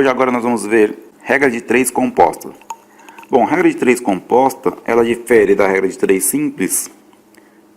Hoje agora nós vamos ver regra de 3 composta. Bom, a regra de 3 composta, ela difere da regra de 3 simples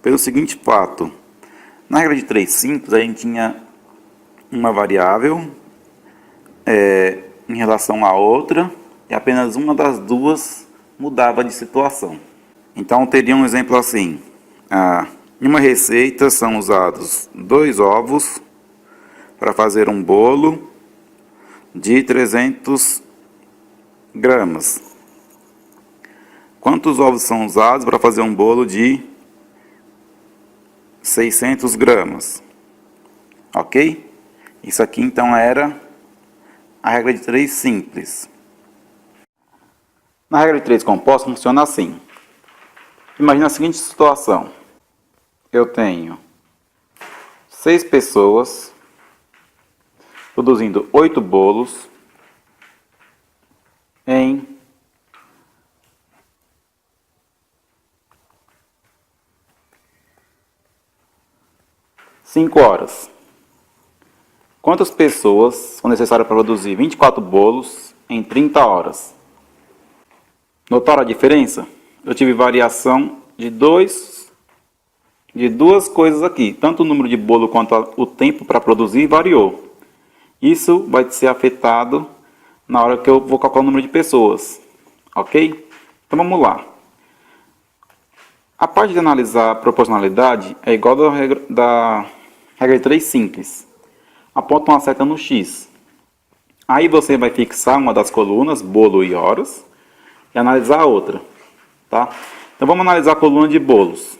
pelo seguinte fato. Na regra de 3 simples, a gente tinha uma variável em relação à outra e apenas uma das duas mudava de situação. Então, teria um exemplo assim. Em uma receita são usados 2 ovos para fazer um bolo de 300 gramas. Quantos ovos são usados para fazer um bolo de 600 gramas? Ok? Isso aqui então era a regra de 3 simples. Na regra de 3 composta funciona assim. Imagina a seguinte situação. Eu tenho 6 pessoas produzindo 8 bolos em 5 horas. Quantas pessoas são necessárias para produzir 24 bolos em 30 horas? Notaram a diferença? Eu tive variação de duas coisas aqui. Tanto o número de bolo quanto o tempo para produzir variou. Isso vai ser afetado na hora que eu vou calcular o número de pessoas. Ok? Então vamos lá. A parte de analisar a proporcionalidade é igual da regra de 3 simples. Aponta uma seta no X. Aí você vai fixar uma das colunas, bolo e horas, e analisar a outra. Tá? Então vamos analisar a coluna de bolos.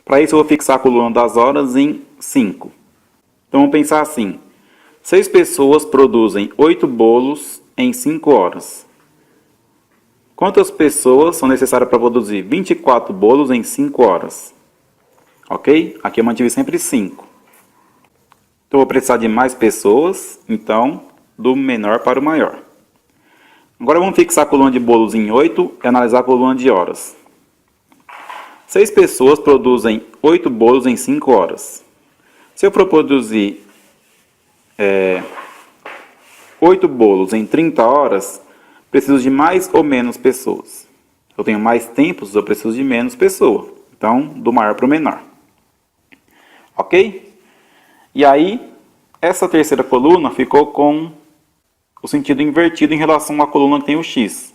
Para isso eu vou fixar a coluna das horas em 5. Então vamos pensar assim. 6 pessoas produzem 8 bolos em 5 horas. Quantas pessoas são necessárias para produzir 24 bolos em 5 horas? Ok? Aqui eu mantive sempre 5. Então eu vou precisar de mais pessoas, então do menor para o maior. Agora vamos fixar a coluna de bolos em 8 e analisar a coluna de horas. 6 pessoas produzem 8 bolos em 5 horas. Se eu for produzir 8 bolos em 30 horas, preciso de mais ou menos pessoas. Eu tenho mais tempos, eu preciso de menos pessoa. Então, do maior para o menor. Ok? E aí, essa terceira coluna ficou com o sentido invertido em relação à coluna que tem o X.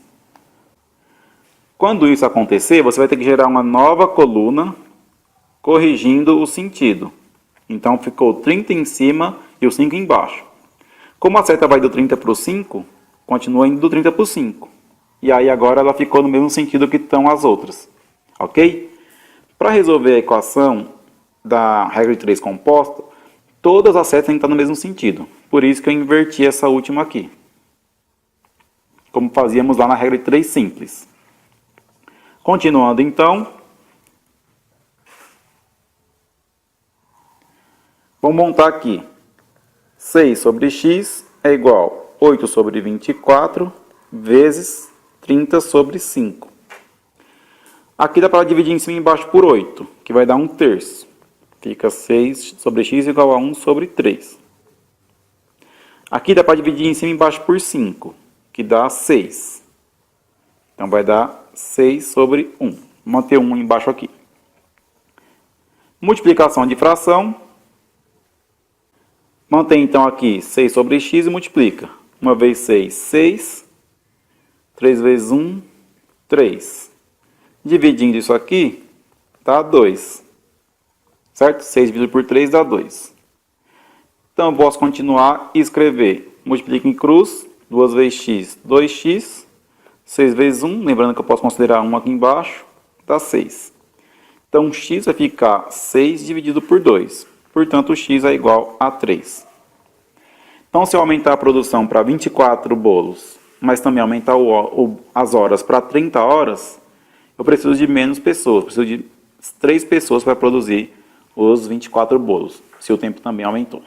Quando isso acontecer, você vai ter que gerar uma nova coluna corrigindo o sentido. Então, ficou 30 em cima e o 5 embaixo. Como a seta vai do 30 para o 5, continua indo do 30 para o 5. E aí agora ela ficou no mesmo sentido que estão as outras. Ok? Para resolver a equação da regra de 3 composta, todas as setas têm que estar no mesmo sentido. Por isso que eu inverti essa última aqui. Como fazíamos lá na regra de 3 simples. Continuando então. Vamos montar aqui. 6 sobre x é igual a 8 sobre 24 vezes 30 sobre 5. Aqui dá para dividir em cima e embaixo por 8, que vai dar 1/3. Fica 6 sobre x igual a 1 sobre 3. Aqui dá para dividir em cima e embaixo por 5, que dá 6. Então vai dar 6 sobre 1. Vou manter 1 embaixo aqui. Multiplicação de fração. Mantém então aqui 6 sobre x e multiplica. 1 vezes 6, 6. 3 vezes 1, 3. Dividindo isso aqui, dá 2. Certo? 6 dividido por 3 dá 2. Então eu posso continuar e escrever. Multiplica em cruz. 2 vezes x, 2x. 6 vezes 1, lembrando que eu posso considerar 1 aqui embaixo, dá 6. Então x vai ficar 6 dividido por 2. Portanto, x é igual a 3. Então, se eu aumentar a produção para 24 bolos, mas também aumentar as horas para 30 horas, eu preciso de menos pessoas. Preciso de 3 pessoas para produzir os 24 bolos, se o tempo também aumentou.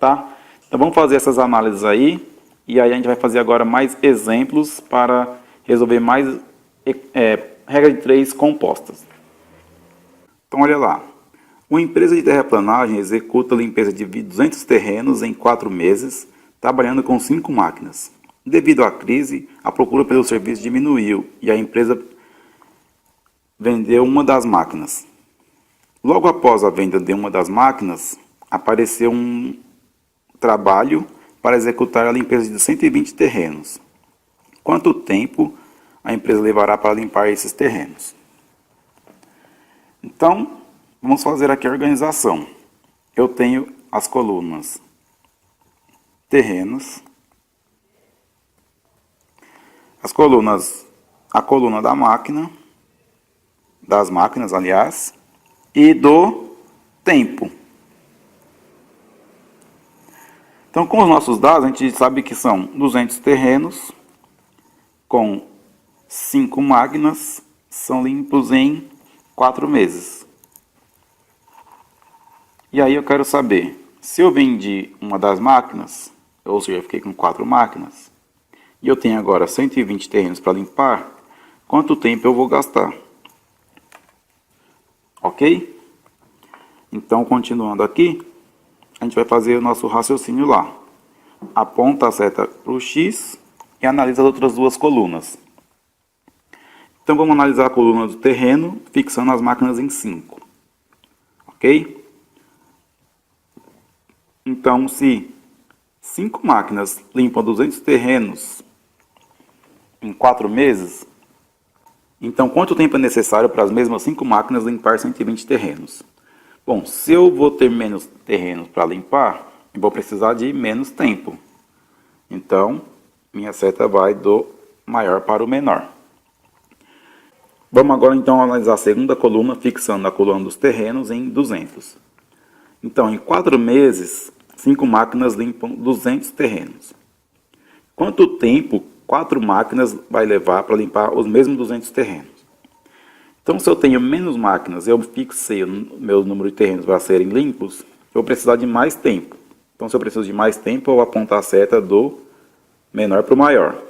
Tá? Então, vamos fazer essas análises aí. E aí a gente vai fazer agora mais exemplos para resolver mais regra de 3 compostas. Então, olha lá. Uma empresa de terraplanagem executa a limpeza de 200 terrenos em 4 meses, trabalhando com 5 máquinas. Devido à crise, a procura pelo serviço diminuiu e a empresa vendeu uma das máquinas. Logo após a venda de uma das máquinas, apareceu um trabalho para executar a limpeza de 120 terrenos. Quanto tempo a empresa levará para limpar esses terrenos? Então, vamos fazer aqui a organização. Eu tenho as colunas terrenos, a coluna da máquina, das máquinas, aliás, e do tempo. Então, com os nossos dados, a gente sabe que são 200 terrenos com 5 máquinas, são limpos em 4 meses. E aí eu quero saber, se eu vendi uma das máquinas, ou seja, eu fiquei com 4 máquinas, e eu tenho agora 120 terrenos para limpar, quanto tempo eu vou gastar? Ok? Então, continuando aqui, a gente vai fazer o nosso raciocínio lá. Aponta a seta para o X e analisa as outras duas colunas. Então, vamos analisar a coluna do terreno, fixando as máquinas em 5. Ok? Então, se 5 máquinas limpam 200 terrenos em 4 meses, então quanto tempo é necessário para as mesmas 5 máquinas limpar 120 terrenos? Bom, se eu vou ter menos terrenos para limpar, eu vou precisar de menos tempo. Então, minha seta vai do maior para o menor. Vamos agora então analisar a segunda coluna, fixando a coluna dos terrenos em 200. Então, em 4 meses, 5 máquinas limpam 200 terrenos. Quanto tempo 4 máquinas vai levar para limpar os mesmos 200 terrenos? Então, se eu tenho menos máquinas, eu fixei o meu número de terrenos para serem limpos, eu vou precisar de mais tempo. Então, se eu preciso de mais tempo, eu vou apontar a seta do menor para o maior.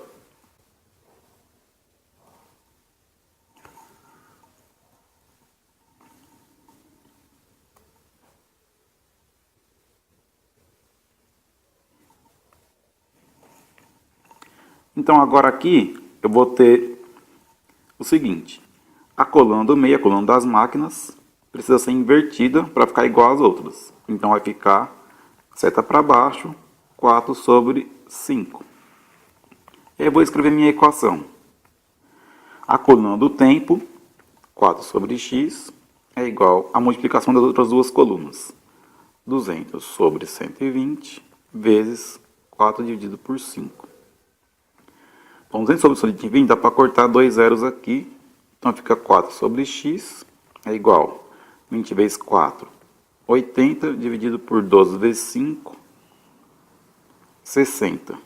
Então, agora aqui, eu vou ter o seguinte. A coluna do meio, a coluna das máquinas, precisa ser invertida para ficar igual às outras. Então, vai ficar seta para baixo, 4 sobre 5. Eu vou escrever minha equação. A coluna do tempo, 4 sobre x, é igual à multiplicação das outras duas colunas. 200 sobre 120 vezes 4 dividido por 5. Então, 200 sobre 120 dá para cortar 2 zeros aqui. Então, fica 4 sobre x é igual a 20 vezes 4, 80, dividido por 12 vezes 5, 60.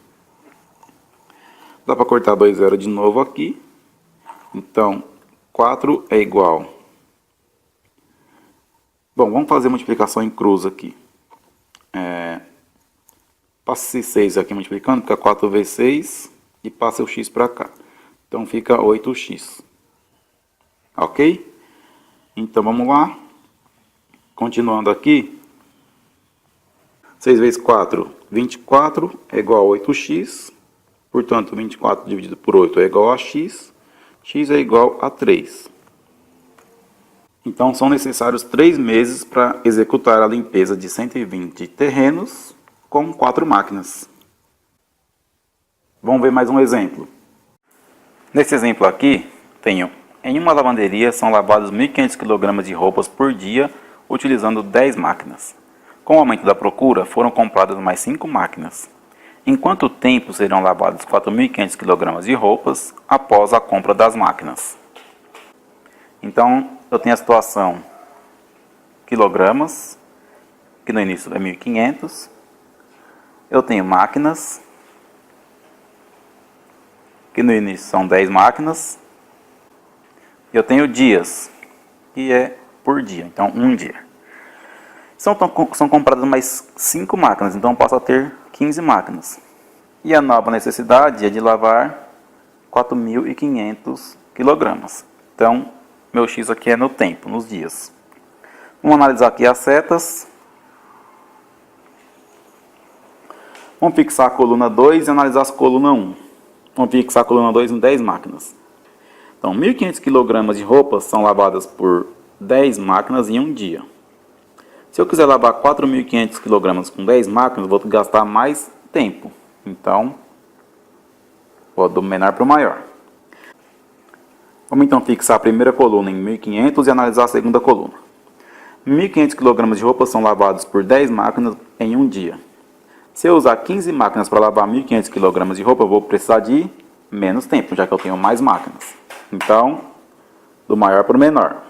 Dá para cortar 2 zeros de novo aqui. Então, 4 é igual. Bom, vamos fazer multiplicação em cruz aqui. Passa esse 6 aqui multiplicando, fica 4 vezes 6 e passa o x para cá. Então, fica 8x. Ok? Então, vamos lá. Continuando aqui. 6 vezes 4, 24 é igual a 8x. Portanto, 24 dividido por 8 é igual a x. X é igual a 3. Então, são necessários 3 meses para executar a limpeza de 120 terrenos com 4 máquinas. Vamos ver mais um exemplo. Nesse exemplo aqui, tenho em uma lavanderia são lavados 1.500 kg de roupas por dia, utilizando 10 máquinas. Com o aumento da procura, foram compradas mais 5 máquinas. Em quanto tempo serão lavados 4.500 kg de roupas após a compra das máquinas? Então, eu tenho a situação quilogramas, que no início é 1.500. Eu tenho máquinas, que no início são 10 máquinas. Eu tenho dias, que é por dia, então 1 dia. São compradas mais 5 máquinas, então eu passo a ter 15 máquinas. E a nova necessidade é de lavar 4.500 kg. Então, meu X aqui é no tempo, nos dias. Vamos analisar aqui as setas. Vamos fixar a coluna 2 e analisar a coluna 1. Vamos fixar a coluna 2 em 10 máquinas. Então, 1.500 kg de roupas são lavadas por 10 máquinas em um dia. Se eu quiser lavar 4.500 kg com 10 máquinas, vou gastar mais tempo. Então, vou do menor para o maior. Vamos então fixar a primeira coluna em 1.500 e analisar a segunda coluna. 1.500 kg de roupas são lavados por 10 máquinas em um dia. Se eu usar 15 máquinas para lavar 1.500 kg de roupa, eu vou precisar de menos tempo, já que eu tenho mais máquinas. Então, do maior para o menor.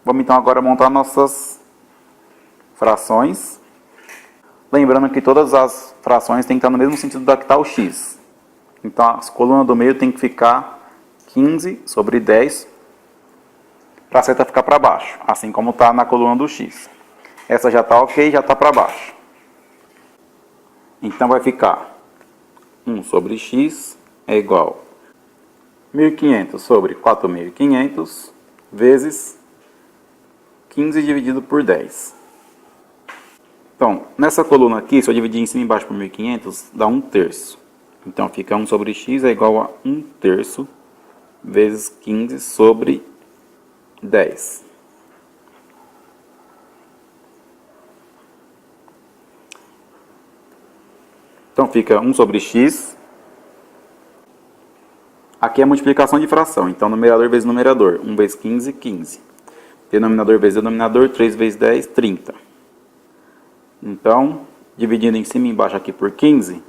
Vamos então agora montar nossas frações. Lembrando que todas as frações têm que estar no mesmo sentido da que está o x. Então, a coluna do meio tem que ficar 15 sobre 10 para a seta ficar para baixo, assim como está na coluna do x. Essa já está ok, já está para baixo. Então, vai ficar 1 sobre x é igual a 1.500 sobre 4.500 vezes 15 dividido por 10. Então, nessa coluna aqui, se eu dividir em cima e embaixo por 1.500, dá 1/3. Então, fica 1 sobre x é igual a 1/3 vezes 15 sobre 10. Então, fica 1 sobre x. Aqui é a multiplicação de fração. Então, numerador vezes numerador. 1 vezes 15, 15. Denominador vezes denominador, 3 vezes 10, 30. Então, dividindo em cima e embaixo aqui por 15,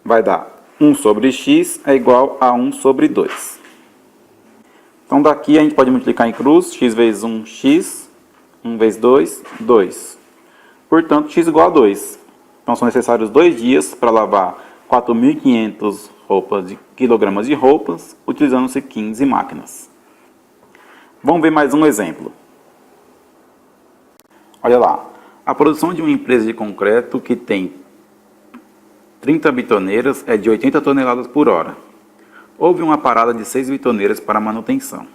vai dar 1 sobre x é igual a 1 sobre 2. Então, daqui a gente pode multiplicar em cruz, x vezes 1, x, 1 vezes 2, 2. Portanto, x igual a 2. Então, são necessários 2 dias para lavar 4.500 quilogramas de roupas, utilizando-se 15 máquinas. Vamos ver mais um exemplo. Olha lá, a produção de uma empresa de concreto que tem 30 bitoneiras é de 80 toneladas por hora. Houve uma parada de 6 bitoneiras para manutenção.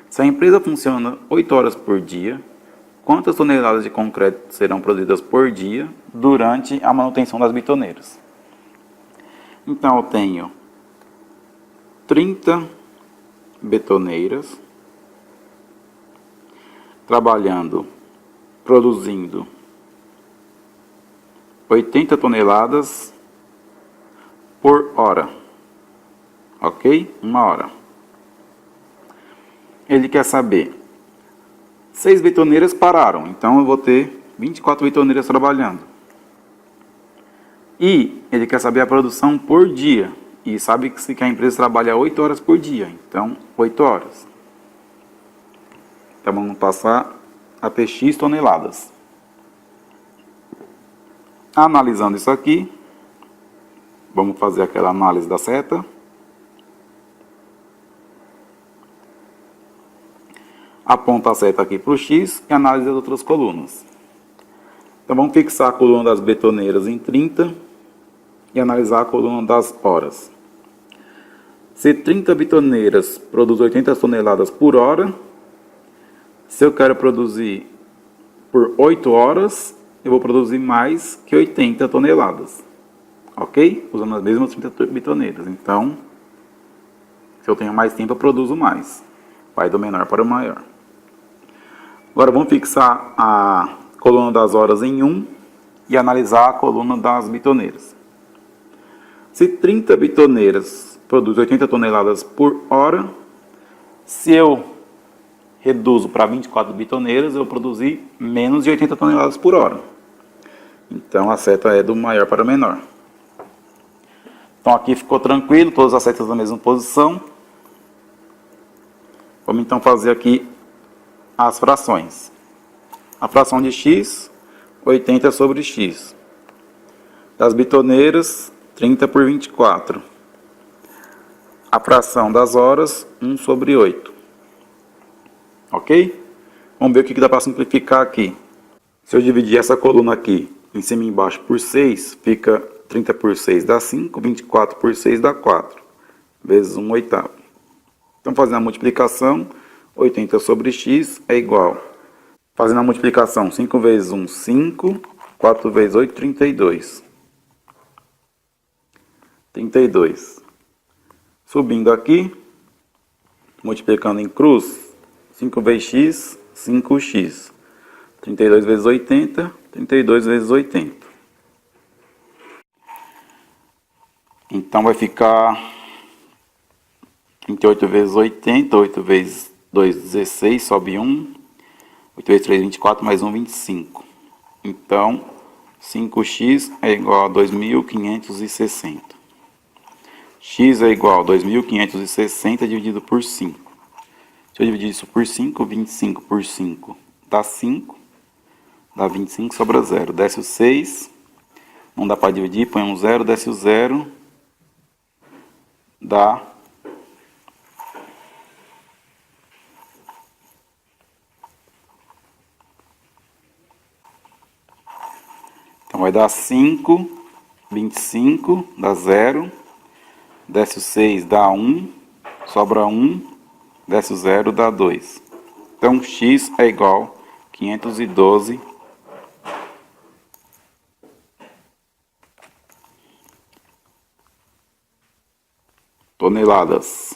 Se a empresa funciona 8 horas por dia, quantas toneladas de concreto serão produzidas por dia durante a manutenção das bitoneiras? Então, eu tenho 30 betoneiras trabalhando, produzindo 80 toneladas por hora. Ok? 1 hora. Ele quer saber, 6 betoneiras pararam, então eu vou ter 24 betoneiras trabalhando. E ele quer saber a produção por dia. E sabe que a empresa trabalha 8 horas por dia, então 8 horas. Então vamos passar a ter x toneladas. Analisando isso aqui, vamos fazer aquela análise da seta. Aponta a seta aqui para o x e analisa as outras colunas. Então vamos fixar a coluna das betoneiras em 30 e analisar a coluna das horas. Se 30 betoneiras produzem 80 toneladas por hora, se eu quero produzir por 8 horas, eu vou produzir mais que 80 toneladas. Ok? Usando as mesmas 30 betoneiras. Então, se eu tenho mais tempo, eu produzo mais. Vai do menor para o maior. Agora vamos fixar a coluna das horas em 1 e analisar a coluna das bitoneiras. Se 30 bitoneiras produzem 80 toneladas por hora, se eu reduzo para 24 bitoneiras, eu produzi menos de 80 toneladas por hora. Então a seta é do maior para o menor. Então aqui ficou tranquilo, todas as setas na mesma posição. Vamos então fazer aqui as frações. A fração de x, 80 sobre x. Das bitoneiras, 30 por 24. A fração das horas, 1 sobre 8. Ok? Vamos ver o que dá para simplificar aqui. Se eu dividir essa coluna aqui, em cima e embaixo, por 6, fica 30 por 6 dá 5, 24 por 6 dá 4, vezes 1 oitavo. Então, fazendo a multiplicação, 80 sobre x é igual. Fazendo a multiplicação, 5 vezes 1, 5, 4 vezes 8, 32. 32. Subindo aqui, multiplicando em cruz, 5 vezes x, 5x. 32 vezes 80, 32 vezes 80. Então vai ficar 38 vezes 80, 8 vezes 2, 16, sobe 1. 8 vezes 3, 24, mais 1, 25. Então, 5x é igual a 2.560. X é igual a 2.560 dividido por 5. Se eu dividir isso por 5, 25 por 5 dá 5. Dá 25, sobra 0. Desce o 6. Não dá para dividir, põe um 0, desce o 0. Dá 5, 25, dá 0, desce o 6, dá 1, sobra 1, desce o 0, dá 2. Então, x é igual a 512 toneladas.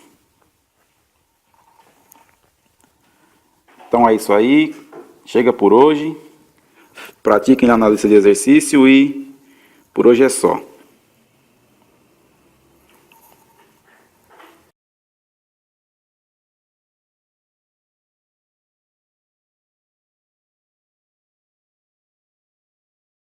Então é isso aí, chega por hoje, pratiquem na lista de exercício e por hoje é só.